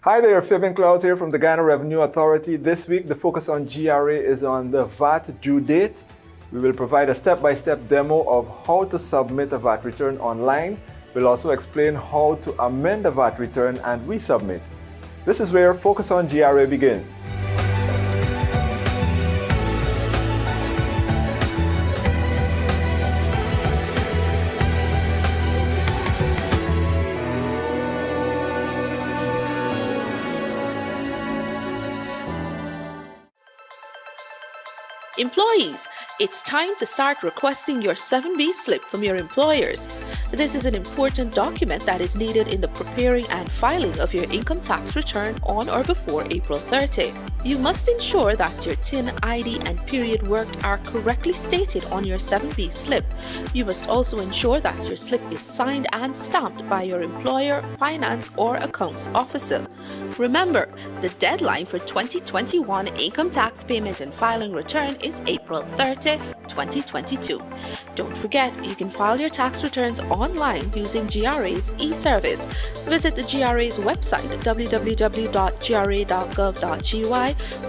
Hi there, Fabian Clouds here from the Guyana Revenue Authority. This week, the focus on GRA is on the VAT due date. We will provide a step-by-step demo of how to submit a VAT return online. We'll also explain how to amend a VAT return and resubmit. This is where Focus on GRA begins. Employees, it's time to start requesting your 7B slip from your employers. This is an important document that is needed in the preparing and filing of your income tax return on or before April 30. You must ensure that your TIN, ID, and period worked are correctly stated on your 7B slip. You must also ensure that your slip is signed and stamped by your employer, finance, or accounts officer. Remember, the deadline for 2021 income tax payment and filing return is April 30, 2022. Don't forget, you can file your tax returns online using GRA's e-service. Visit the GRA's website www.gra.gov.gy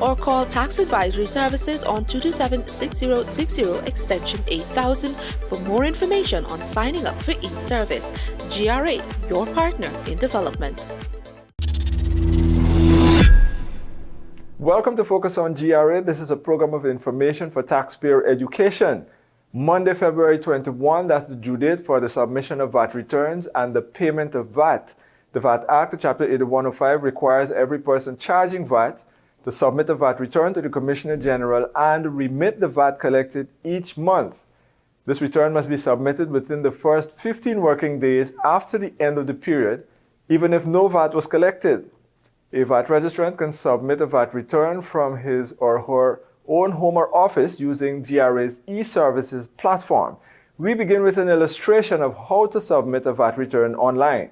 or call Tax Advisory Services on 227-6060 extension 8000 for more information on signing up for e-service. GRA, your partner in development. Welcome to Focus on GRA. This is a program of information for taxpayer education. Monday, February 21, that's the due date for the submission of VAT returns and the payment of VAT. The VAT Act, Chapter 8105, requires every person charging VAT to submit a VAT return to the Commissioner General and remit the VAT collected each month. This return must be submitted within the first 15 working days after the end of the period, even if no VAT was collected. A VAT registrant can submit a VAT return from his or her own home or office using GRA's e-services platform. We begin with an illustration of how to submit a VAT return online.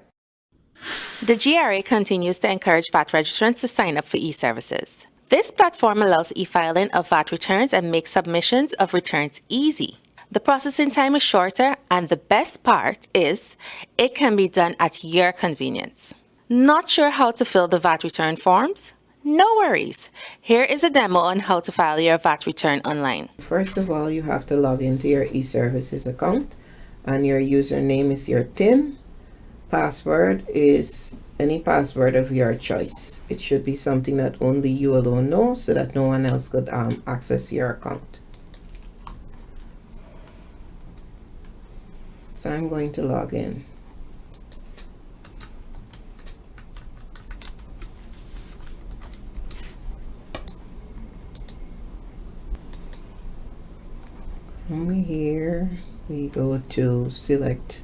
The GRA continues to encourage VAT registrants to sign up for e-services. This platform allows e-filing of VAT returns and makes submissions of returns easy. The processing time is shorter, and the best part is it can be done at your convenience. Not sure how to fill the VAT return forms? No worries. Here is a demo on how to file your VAT return online. First of all, you have to log into your e-services account, and your username is your TIN. Password is any password of your choice. It should be something that only you alone know so that no one else could access your account. So I'm going to log in. Over here, we go to select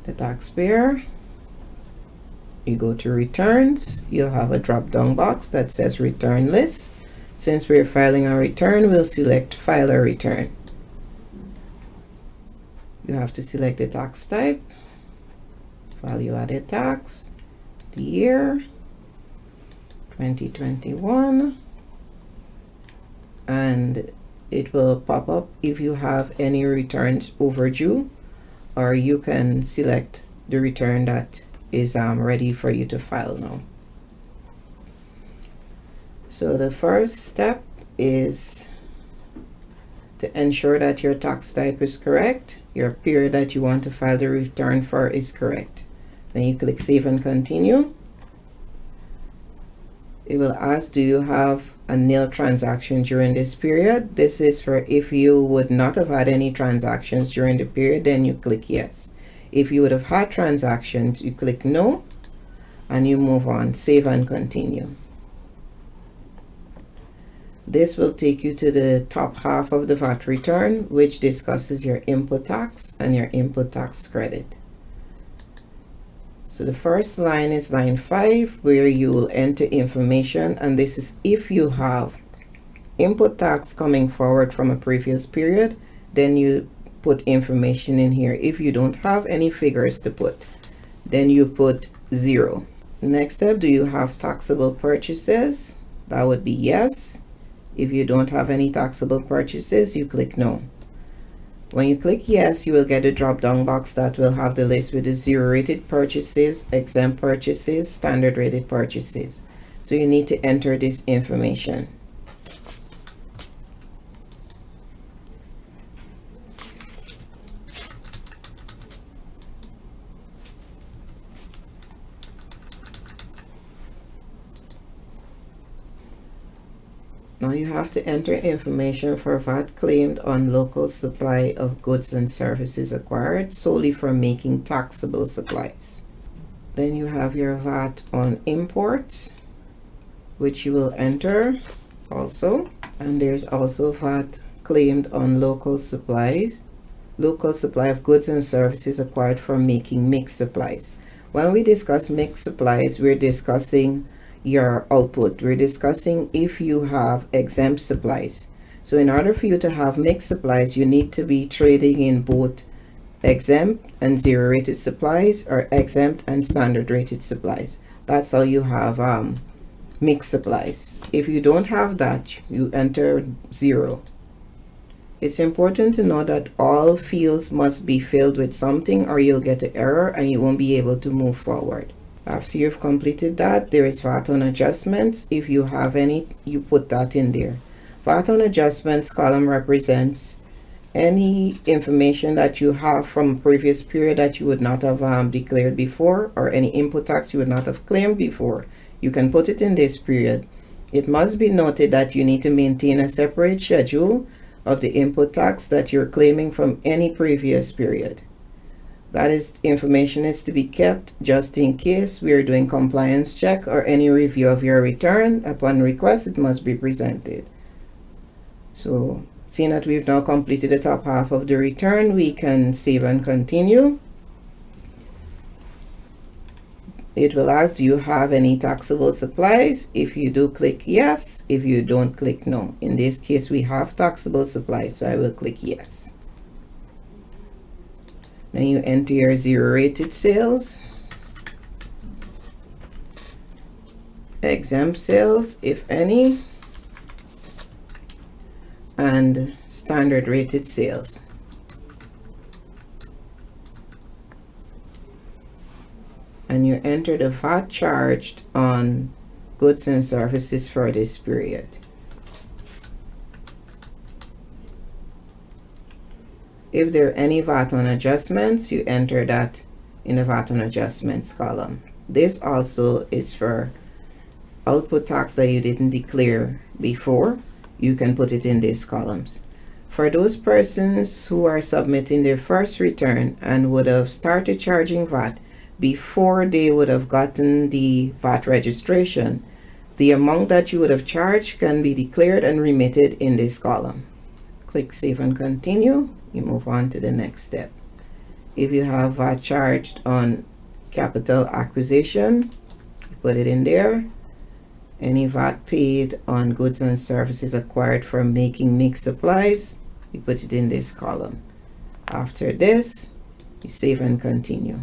the taxpayer. You go to returns. You'll have a drop-down box that says return list. Since we're filing a return, we'll select file a return. You have to select the tax type, value added tax, the year, 2021, and it will pop up if you have any returns overdue, or you can select the return that is ready for you to file now. So the first step is to ensure that your tax type is correct, your period that you want to file the return for is correct. Then you click Save and Continue. It will ask, do you have a nil transaction during this period? This is for if you would not have had any transactions during the period, then you click yes. If you would have had transactions, you click no, and you move on, save and continue. This will take you to the top half of the VAT return, which discusses your input tax and your input tax credit. So the first line is line 5, where you will enter information, and this is if you have input tax coming forward from a previous period, then you put information in here. If you don't have any figures to put, then you put 0. Next step, do you have taxable purchases? That would be yes. If you don't have any taxable purchases, you click no. When you click yes, you will get a drop down box that will have the list with the 0 rated purchases, exempt purchases, standard rated purchases. So you need to enter this information. Now you have to enter information for VAT claimed on local supply of goods and services acquired solely for making taxable supplies. Then you have your VAT on imports, which you will enter also. And there's also VAT claimed on local supplies, local supply of goods and services acquired from making mixed supplies. When we discuss mixed supplies, we're discussing your output. We're discussing if you have exempt supplies. So in order for you to have mixed supplies, you need to be trading in both exempt and 0 rated supplies or exempt and standard rated supplies. That's how you have mixed supplies. If you don't have that, you enter 0. It's important to know that all fields must be filled with something or you'll get an error and you won't be able to move forward. After you've completed that, there is VAT on adjustments. If you have any, you put that in there. VAT on adjustments column represents any information that you have from a previous period that you would not have declared before, or any input tax you would not have claimed before. You can put it in this period. It must be noted that you need to maintain a separate schedule of the input tax that you're claiming from any previous period. That is, information is to be kept just in case we are doing compliance check or any review of your return. Upon request, it must be presented. So, seeing that we've now completed the top half of the return, we can save and continue. It will ask, do you have any taxable supplies? If you do, click yes. If you don't, click no. In this case, we have taxable supplies, so I will click yes. Then you enter your 0 rated sales, exempt sales, if any, and standard rated sales. And you enter the VAT charged on goods and services for this period. If there are any VAT on adjustments, you enter that in the VAT on adjustments column. This also is for output tax that you didn't declare before. You can put it in these columns. For those persons who are submitting their first return and would have started charging VAT before they would have gotten the VAT registration, the amount that you would have charged can be declared and remitted in this column. Click save and continue. You move on to the next step. If you have VAT charged on capital acquisition, you put it in there. Any VAT paid on goods and services acquired from making mixed supplies, you put it in this column. After this, you save and continue.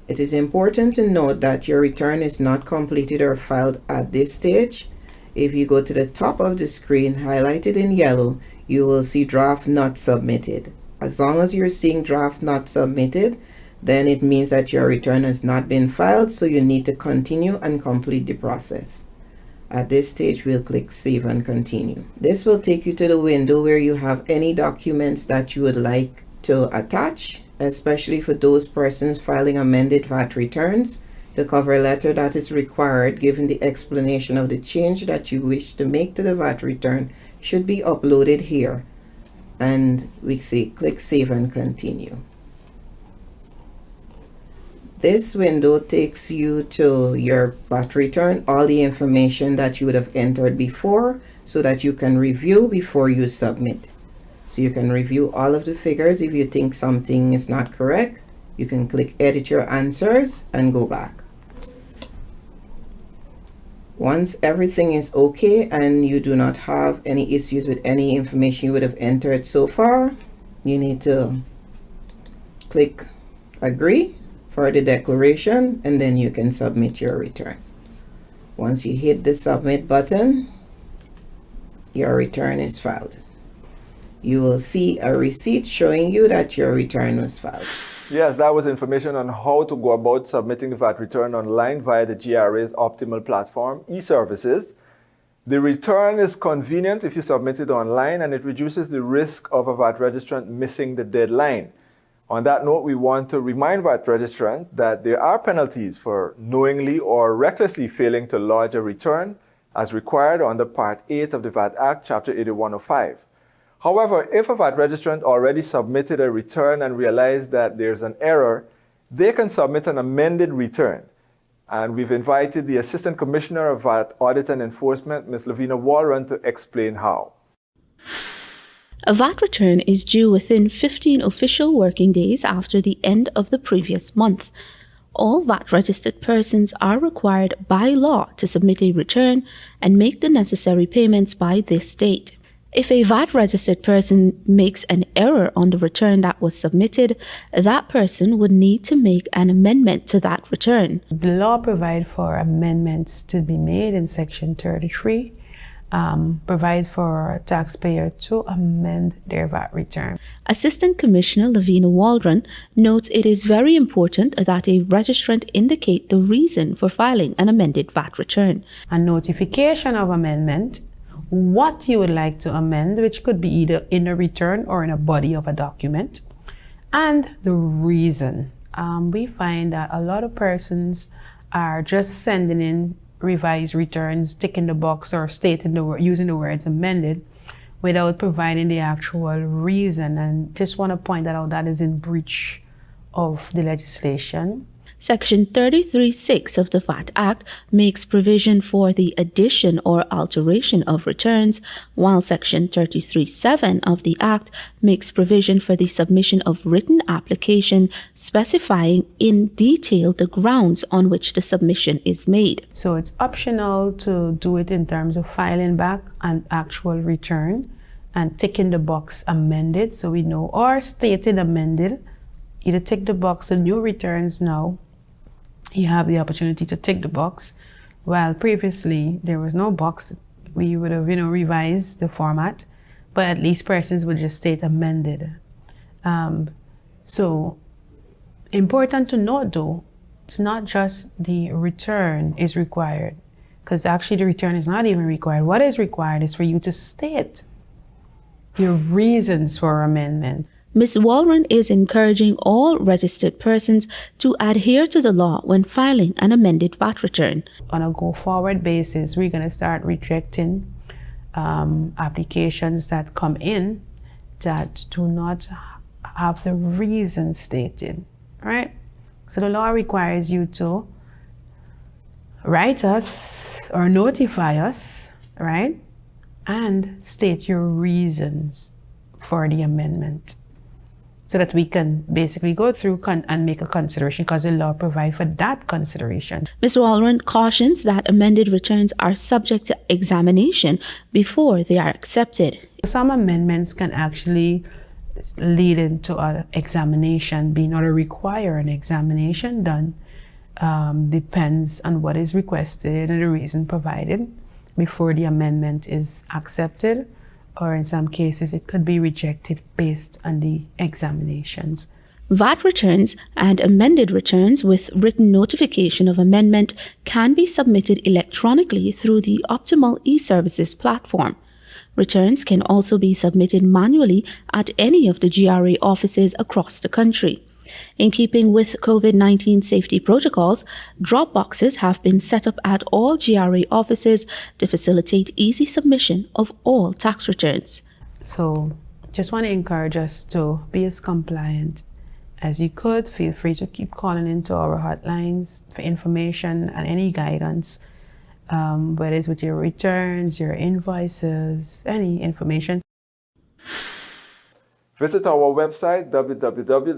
It is important to note that your return is not completed or filed at this stage. If you go to the top of the screen, highlighted in yellow, you will see draft not submitted. As long as you're seeing draft not submitted, then it means that your return has not been filed, so you need to continue and complete the process. At this stage, we'll click save and continue. This will take you to the window where you have any documents that you would like to attach, especially for those persons filing amended VAT returns. The cover letter that is required, given the explanation of the change that you wish to make to the VAT return, should be uploaded here. And we say click save and continue. This window takes you to your VAT return, all the information that you would have entered before, so that you can review before you submit. So you can review all of the figures. If you think something is not correct, you can click edit your answers and go back. Once everything is okay and you do not have any issues with any information you would have entered so far, you need to click agree for the declaration, and then you can submit your return. Once you hit the submit button, your return is filed. you will see a receipt showing you that your return was filed. Yes, that was information on how to go about submitting the VAT return online via the GRA's optimal platform, e-services. The return is convenient if you submit it online, and it reduces the risk of a VAT registrant missing the deadline. On that note, we want to remind VAT registrants that there are penalties for knowingly or recklessly failing to lodge a return as required under Part 8 of the VAT Act, Chapter 8105. However, if a VAT registrant already submitted a return and realized that there's an error, they can submit an amended return. And we've invited the Assistant Commissioner of VAT Audit and Enforcement, Ms. Lavina Walron, to explain how. A VAT return is due within 15 official working days after the end of the previous month. All VAT registered persons are required by law to submit a return and make the necessary payments by this date. If a VAT registered person makes an error on the return that was submitted, that person would need to make an amendment to that return. The law provides for amendments to be made in Section 33, provide for a taxpayer to amend their VAT return. Assistant Commissioner Lavina Waldron notes it is very important that a registrant indicate the reason for filing an amended VAT return. A notification of amendment, what you would like to amend, which could be either in a return or in a body of a document, and the reason. We find that a lot of persons are just sending in revised returns, ticking the box or stating using the words amended without providing the actual reason, and just want to point that out, that is in breach of the legislation. Section 33(6) of the VAT Act makes provision for the addition or alteration of returns, while Section 33(7) of the Act makes provision for the submission of written application specifying in detail the grounds on which the submission is made. So it's optional to do it in terms of filing back an actual return and ticking the box amended, so we know, or stated amended. Either tick the box, the new returns now, you have the opportunity to tick the box, while previously there was no box. We would have, revised the format, but at least persons would just state amended. So important to note though, it's not just the return is required, because actually the return is not even required. What is required is for you to state your reasons for amendment. Ms. Walron is encouraging all registered persons to adhere to the law when filing an amended VAT return. On a go-forward basis, we're going to start rejecting applications that come in that do not have the reason stated, right? So the law requires you to write us or notify us, right? And state your reasons for the amendment, so that we can basically go through and make a consideration, because the law provides for that consideration. Ms. Walron cautions that amended returns are subject to examination before they are accepted. Some amendments can actually lead into an examination being, or require an examination done. Depends on what is requested and the reason provided before the amendment is accepted, or in some cases it could be rejected based on the examinations. VAT returns and amended returns with written notification of amendment can be submitted electronically through the Optimal e-Services platform. Returns can also be submitted manually at any of the GRA offices across the country. In keeping with COVID-19 safety protocols, drop boxes have been set up at all GRA offices to facilitate easy submission of all tax returns. So just want to encourage us to be as compliant as you could. Feel free to keep calling into our hotlines for information and any guidance, whether it's with your returns, your invoices, any information. Visit our website, www.gra.gov.gy,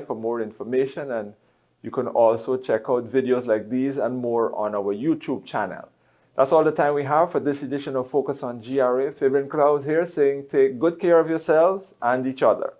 for more information, and you can also check out videos like these and more on our YouTube channel. That's all the time we have for this edition of Focus on GRA. Fabian Klaus here saying take good care of yourselves and each other.